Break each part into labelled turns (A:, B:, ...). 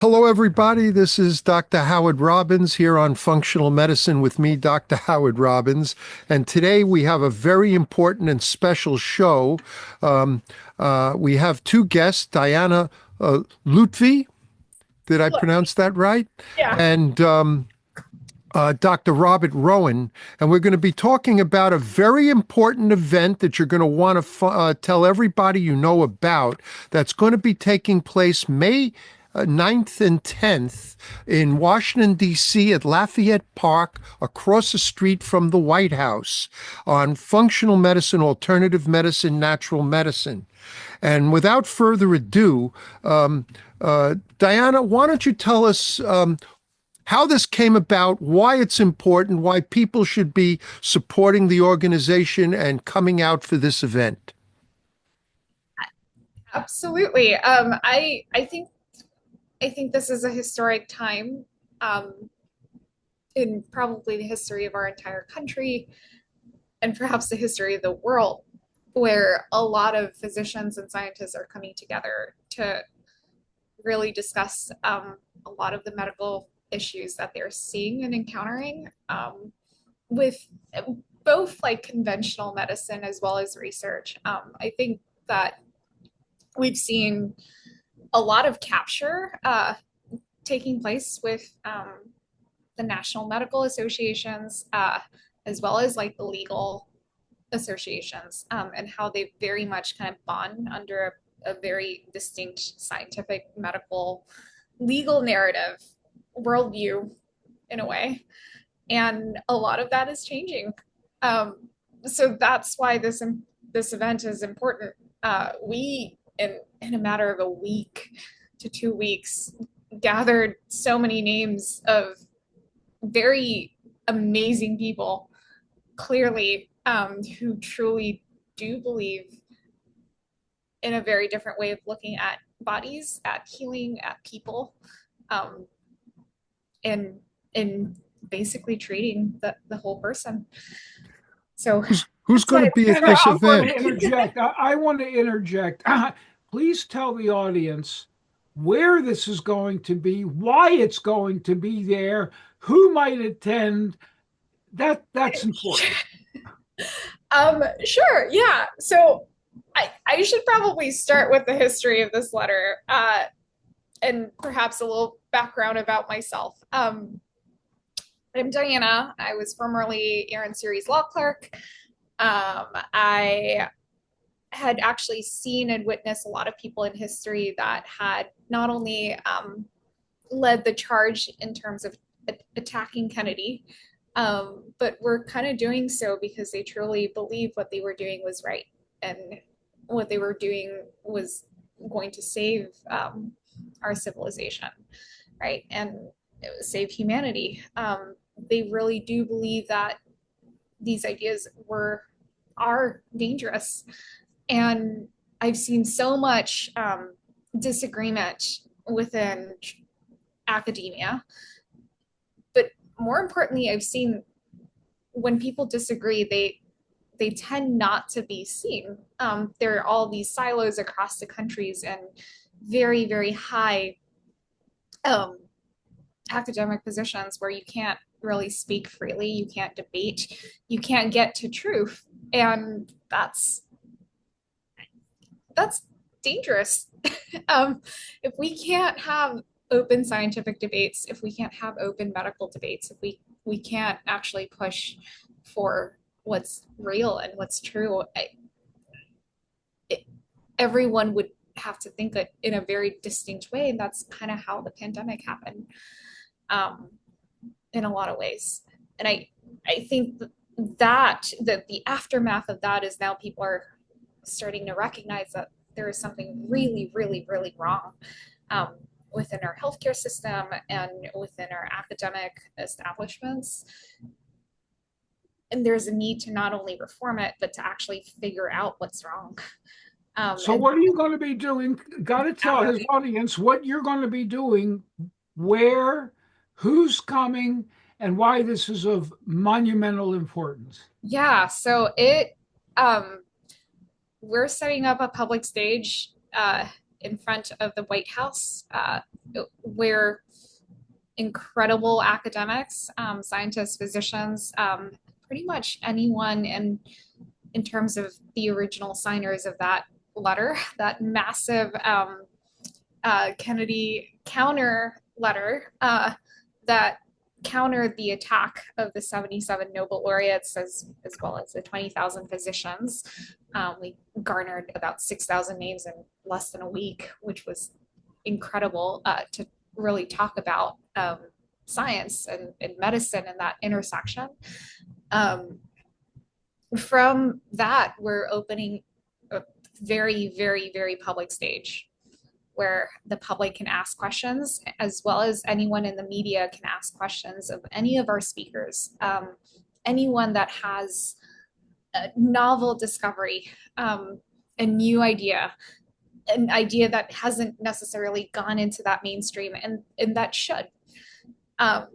A: Hello, everybody. This is Dr. Howard Robbins here on Functional Medicine with me, Dr. Howard Robbins. And today we have a very important and special show. Um, we have two guests, Diana Lutfi, did I
B: Look,
A: pronounce that right?
B: yeah.
A: And Dr. Robert Rowan. And we're going to be talking about a very important event that you're going to want to tell everybody you know about that's going to be taking place May 9th and 10th in Washington, D.C. at Lafayette Park across the street from the White House on functional medicine, alternative medicine, natural medicine. And without further ado, Diana, why don't you tell us how this came about, why it's important, why people should be supporting the organization and coming out for this event?
B: Absolutely. I think this is a historic time in probably the history of our entire country and perhaps the history of the world, where a lot of physicians and scientists are coming together to really discuss a lot of the medical issues that they're seeing and encountering with both like conventional medicine as well as research. I think that we've seen a lot of capture taking place with the national medical associations, as well as like the legal associations, and how they very much kind of bond under a very distinct scientific, medical, legal narrative worldview in a way. And a lot of that is changing. Um, so that's why this event is important. We in a matter of a week to 2 weeks gathered so many names of very amazing people, clearly, who truly do believe in a very different way of looking at bodies, at healing, at people, um, and in basically treating the whole person. So
A: Who's
B: that's
A: going
B: why
A: to
B: it's
A: be at
C: And
A: this
C: I'm going
A: event?
C: to interject. I want to interject. Please tell the audience where this is going to be, why it's going to be there, who might attend. That's important.
B: Sure, yeah. So I should probably start with the history of this letter, and perhaps a little background about myself. I'm Diana. I was formerly Aaron Series law clerk. I had actually seen and witnessed a lot of people in history that had not only led the charge in terms of attacking Kennedy, but were kind of doing so because they truly believed what they were doing was right and what they were doing was going to save our civilization, right? And it would save humanity. They really do believe that these ideas are dangerous, and I've seen so much disagreement within academia, but more importantly, I've seen when people disagree, they tend not to be seen. There are all these silos across the countries and very high um, academic positions where you can't really speak freely, you can't debate, you can't get to truth, and that's dangerous. um, if we can't have open scientific debates, if we can't have open medical debates, if we can't actually push for what's real and what's true, it, everyone would have to think it in a very distinct way, and that's kind of how the pandemic happened, um, in a lot of ways. And I think that the aftermath of that is now people are starting to recognize that there is something really wrong, um, within our healthcare system and within our academic establishments. And there's a need to not only reform it, but to actually figure out what's wrong.
C: So,
B: And
C: what are you going to be doing? Got to tell his audience what you're going to be doing, where, who's coming, and why this is of monumental importance.
B: yeah, so um, we're setting up a public stage in front of the White House, where incredible academics, scientists, physicians, pretty much anyone in terms of the original signers of that letter, that massive Kennedy counter letter that countered the attack of the 77 Nobel laureates as well as the 20,000 physicians. We garnered about 6,000 names in less than a week, which was incredible to really talk about science and medicine and that intersection. From that, we're opening a very, very, very public stage where the public can ask questions, as well as anyone in the media can ask questions of any of our speakers, anyone that has a novel discovery, a new idea, an idea that hasn't necessarily gone into that mainstream, and that should. A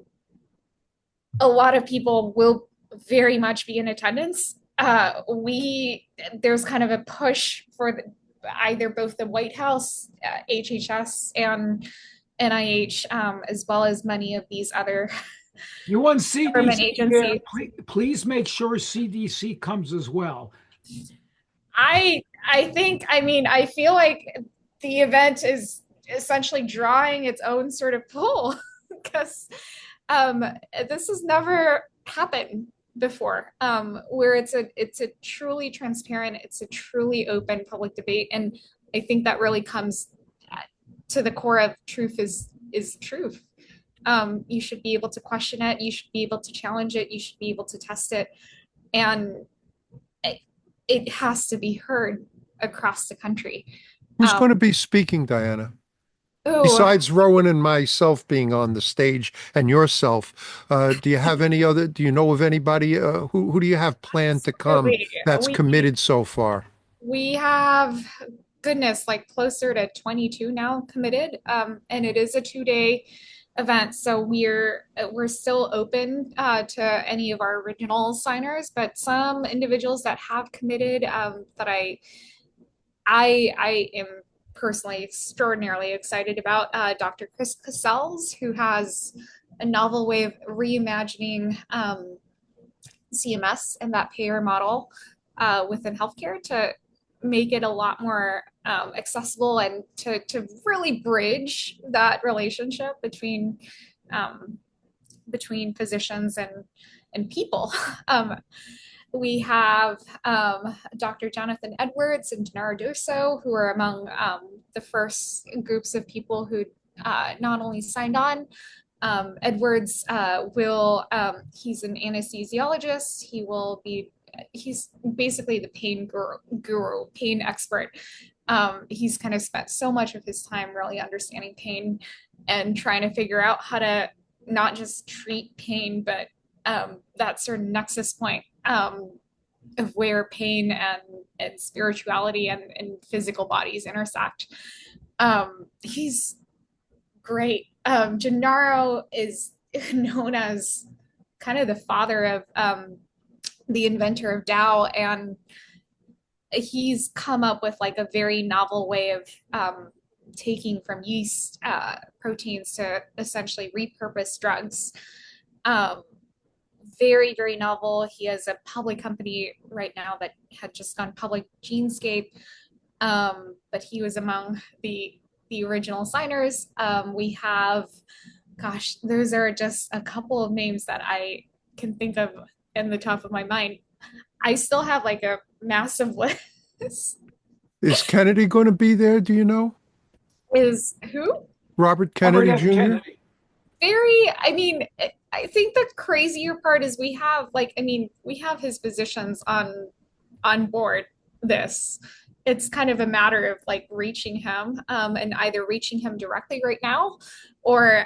B: lot of people will very much be in attendance. There's kind of a push for either both the White House, HHS, and NIH, as well as many of these other
C: You want
B: government
C: CDC
B: agencies.
C: please make sure CDC comes as well.
B: I think, I mean, I feel like the event is essentially drawing its own sort of pull because this has never happened before, where it's a truly transparent, it's a truly open public debate, and I think that really comes to the core of truth is truth. You should be able to question it, you should be able to challenge it, you should be able to test it, and it has to be heard across the country.
A: Who's going to be speaking, Diana?
B: Oh,
A: Besides Rowan and myself being on the stage and yourself, do you have any other, do you know of anybody, who do you have planned to come that's committed so far?
B: We have, goodness, like closer to 22 now committed, and it is a 2-day event. So we're still open to any of our original signers, but some individuals that have committed that I am personally extraordinarily excited about. Dr. Chris Cassells, who has a novel way of reimagining CMS and that payer model within healthcare to make it a lot more accessible and to really bridge that relationship between physicians and people. We have Dr. Jonathan Edwards and Gennaro Doso, who are among the first groups of people who not only signed on. Edwards he's an anesthesiologist. He's basically the pain guru, pain expert. He's kind of spent so much of his time really understanding pain and trying to figure out how to not just treat pain, but that certain nexus point of where pain and spirituality and physical bodies intersect. He's great. Gennaro is known as kind of the father of the inventor of Tao, and he's come up with like a very novel way of taking from yeast proteins to essentially repurpose drugs. Very, very novel. He has a public company right now that had just gone public, Genescape, but he was among the original signers. We have, gosh, those are just a couple of names that I can think of in the top of my mind. I still have like a massive list.
A: Is Kennedy going to be there? Do you know?
B: Is who?
A: Robert Kennedy
C: Robert F.
A: Jr.?
C: Kennedy.
B: I mean, I think the crazier part is we have his physicians on board this. It's kind of a matter of like reaching him and either reaching him directly right now or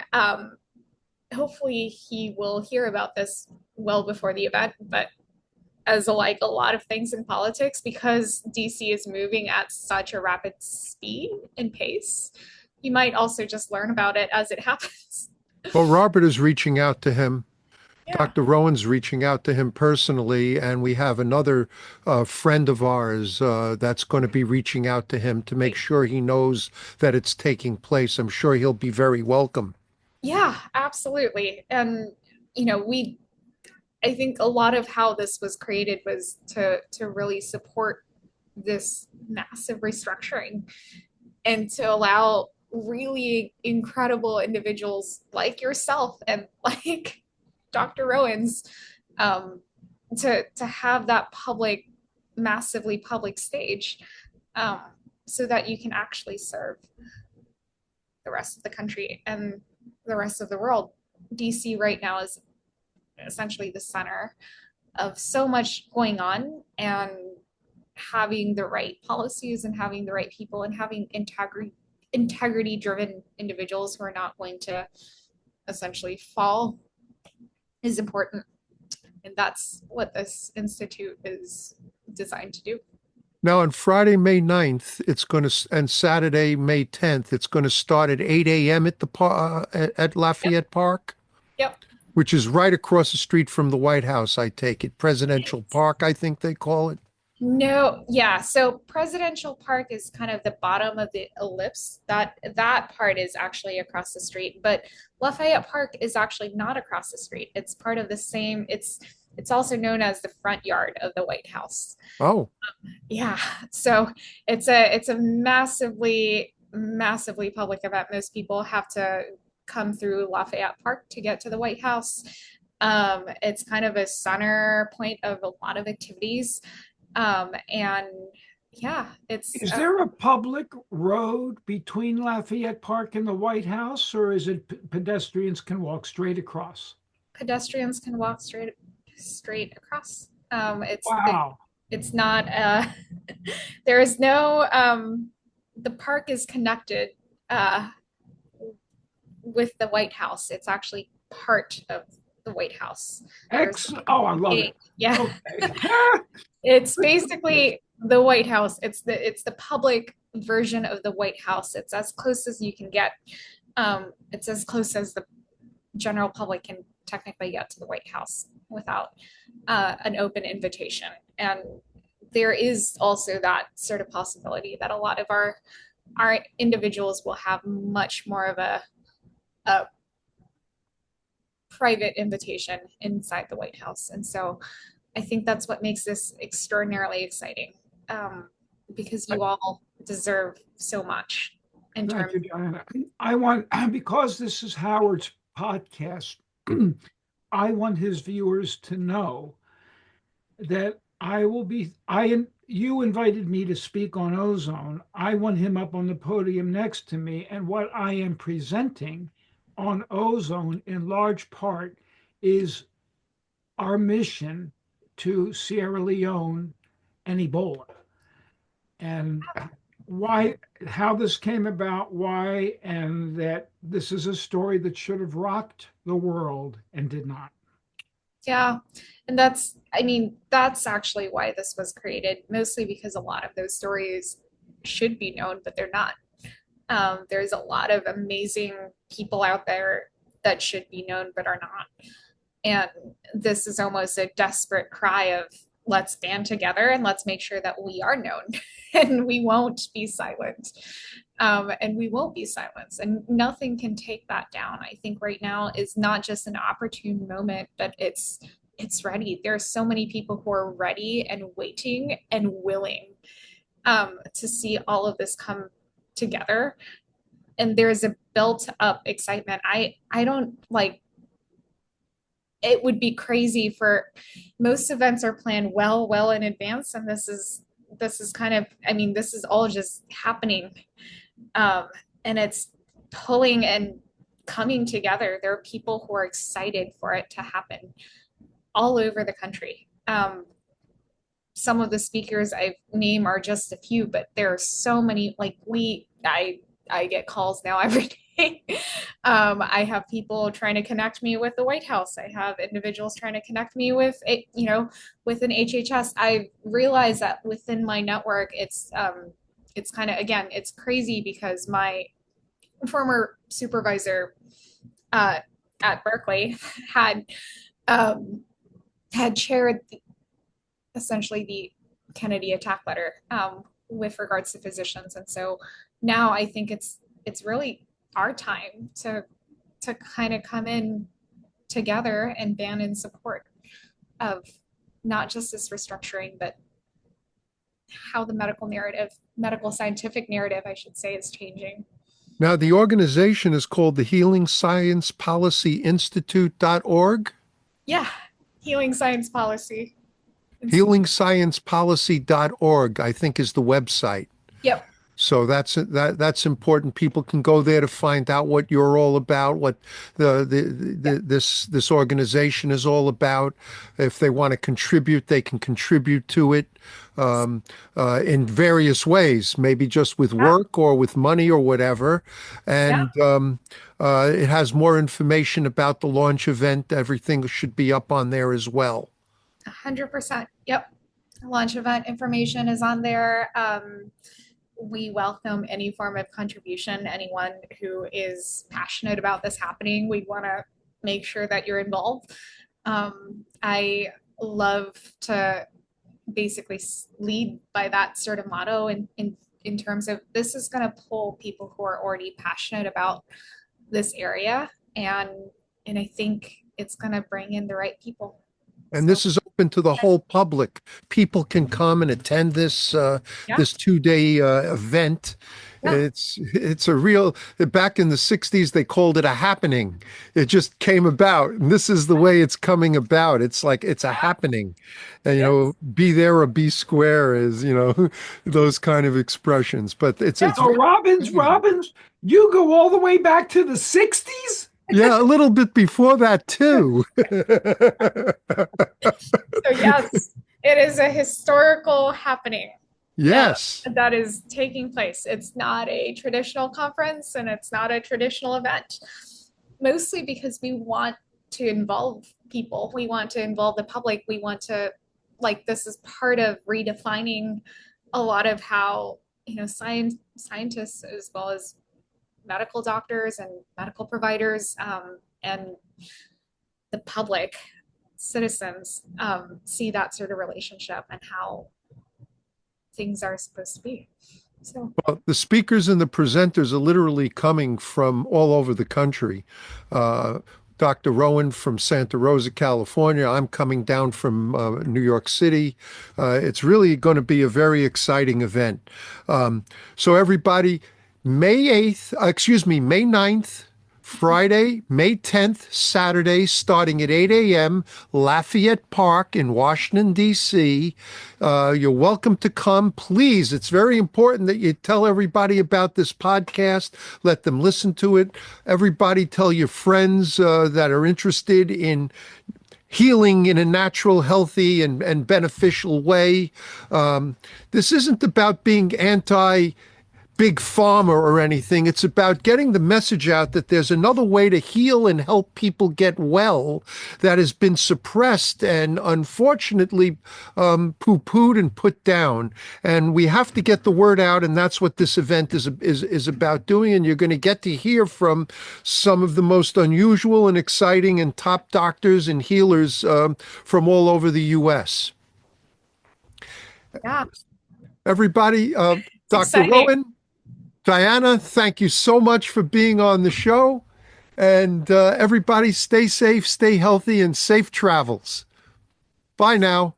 B: hopefully he will hear about this well before the event. But as a lot of things in politics, because DC is moving at such a rapid speed and pace, you might also just learn about it as it happens.
A: Well, Robert is reaching out to him
B: Yeah.
A: Dr. Rowan's reaching out to him personally, and we have another friend of ours that's going to be reaching out to him to make
B: Great.
A: sure he knows that it's taking place. I'm sure he'll be very welcome.
B: Yeah, absolutely. And we I think a lot of how this was created was to really support this massive restructuring and to allow really incredible individuals like yourself and like Dr. Rowan's um, to have that public, massively public stage, um, so that you can actually serve the rest of the country and the rest of the world. DC right now is essentially the center of so much going on, and having the right policies and having the right people and having integrity driven individuals who are not going to essentially fall is important. And that's what this institute is designed to do.
A: Now, on Friday, May 9th, it's going to, and Saturday, May 10th, it's going to start at 8 a.m. at the at
B: Yep.
A: Lafayette Park,
B: Yep.
A: which is right across the street from the White House, I take it. Presidential Park, I think they call it.
B: No, yeah. So Presidential Park is kind of the bottom of the ellipse. That part is actually across the street, but Lafayette Park is actually not across the street. It's part of the same, it's also known as the front yard of the White House.
A: Oh,
B: Yeah. So it's a massively public event. Most people have to come through Lafayette Park to get to the White House. It's kind of a center point of a lot of activities. And yeah, it's
C: Is there a public road between Lafayette Park and the White House, or is it pedestrians can walk straight across?
B: pedestrians can walk straight across.
C: Wow.
B: It's not there is no the park is connected uh with the White House. It's actually part of the White House. There's
C: Oh, I love it.
B: yeah,
C: Okay.
B: it's basically the White House. It's the public version of the White House. It's as close as you can get. It's as close as the general public can technically get to the White House without an open invitation. And there is also that sort of possibility that a lot of our individuals will have much more of a private invitation inside the White House. And so I think that's what makes this extraordinarily exciting, because you all deserve so much in
C: Thank
B: terms.
C: you, Diana. I want, because this is Howard's podcast, I want his viewers to know that you invited me to speak on ozone. I want him up on the podium next to me. And what I am presenting on ozone in large part is our mission to Sierra Leone and Ebola. And how this came about, why, and that this is a story that should have rocked the world and did not.
B: Yeah. And that's actually why this was created, mostly because a lot of those stories should be known, but they're not. There's a lot of amazing people out there that should be known, but are not. And this is almost a desperate cry of let's band together and let's make sure that we are known and we won't be silent. And we won't be silenced, and nothing can take that down. I think right now is not just an opportune moment, but it's ready. There are so many people who are ready and waiting and willing to see all of this come together. And there's a built up excitement. I don't like, it would be crazy for most events are planned well in advance, and this is kind of, this is all just happening, and it's pulling and coming together. There are people who are excited for it to happen all over the country. Some of the speakers I've named are just a few, but there are so many. Like I get calls now every day. I have people trying to connect me with the White House. I have individuals trying to connect me with with an HHS. I realize that within my network, it's kind of, again, it's crazy because my former supervisor at Berkeley had um, had shared essentially the Kennedy attack letter with regards to physicians. And so now I think it's really our time to kind of come in together and band in support of not just this restructuring, but how the medical scientific narrative, I should say, is changing.
A: Now, the organization is called the Healing Science Policy Institute.org.
B: Yeah, healing science policy.
A: HealingSciencePolicy.org, I think, is the website.
B: Yep.
A: So that's important. People can go there to find out what you're all about, what this organization is all about. If they want to contribute, they can contribute to it in various ways, maybe just with
B: Yeah.
A: work or with money or whatever.
B: Yeah.
A: And it has more information about the launch event. Everything should be up on there as well.
B: 100%. Yep. Launch event information is on there. We welcome any form of contribution. Anyone who is passionate about this happening, we want to make sure that you're involved. I love to basically lead by that sort of motto in terms of this is going to pull people who are already passionate about this area, and I think it's going to bring in the right people.
A: And this is open to the whole public. People can come and attend this
B: Yeah.
A: this 2-day event.
B: Yeah.
A: It's a real, back in the 60s, they called it a happening. It just came about. And this is the way it's coming about. It's like it's a happening. And, you know, be there or be square is, you know, those kind of expressions. But it's
C: So Robbins, you go all the way back to the 60s?
A: yeah, a little bit before that too.
B: So yes, it is a historical happening.
A: Yes.
B: That is taking place. It's not a traditional conference and it's not a traditional event, mostly because we want to involve people. We want to involve the public. We want to, like, this is part of redefining a lot of how, you know, scientists as well as medical doctors and medical providers and the public citizens see that sort of relationship and how things are supposed to be. So
A: well, the speakers and the presenters are literally coming from all over the country. Dr. Rowan from Santa Rosa, California. I'm coming down from New York City. It's really going to be a very exciting event. So everybody, May 9th, Friday, May 10th, Saturday, starting at 8 a.m., Lafayette Park in Washington, D.C. You're welcome to come. Please, it's very important that you tell everybody about this podcast. Let them listen to it. Everybody tell your friends that are interested in healing in a natural, healthy, and beneficial way. This isn't about being anti big pharma or anything. It's about getting the message out that there's another way to heal and help people get well that has been suppressed and unfortunately poo-pooed and put down. And we have to get the word out, and that's what this event is about doing. And you're going to get to hear from some of the most unusual and exciting and top doctors and healers from all over the U.S.
B: yeah,
A: Everybody, Dr.
B: exciting.
A: Rowan, Diana, thank you so much for being on the show. And everybody stay safe, stay healthy, and safe travels. Bye now.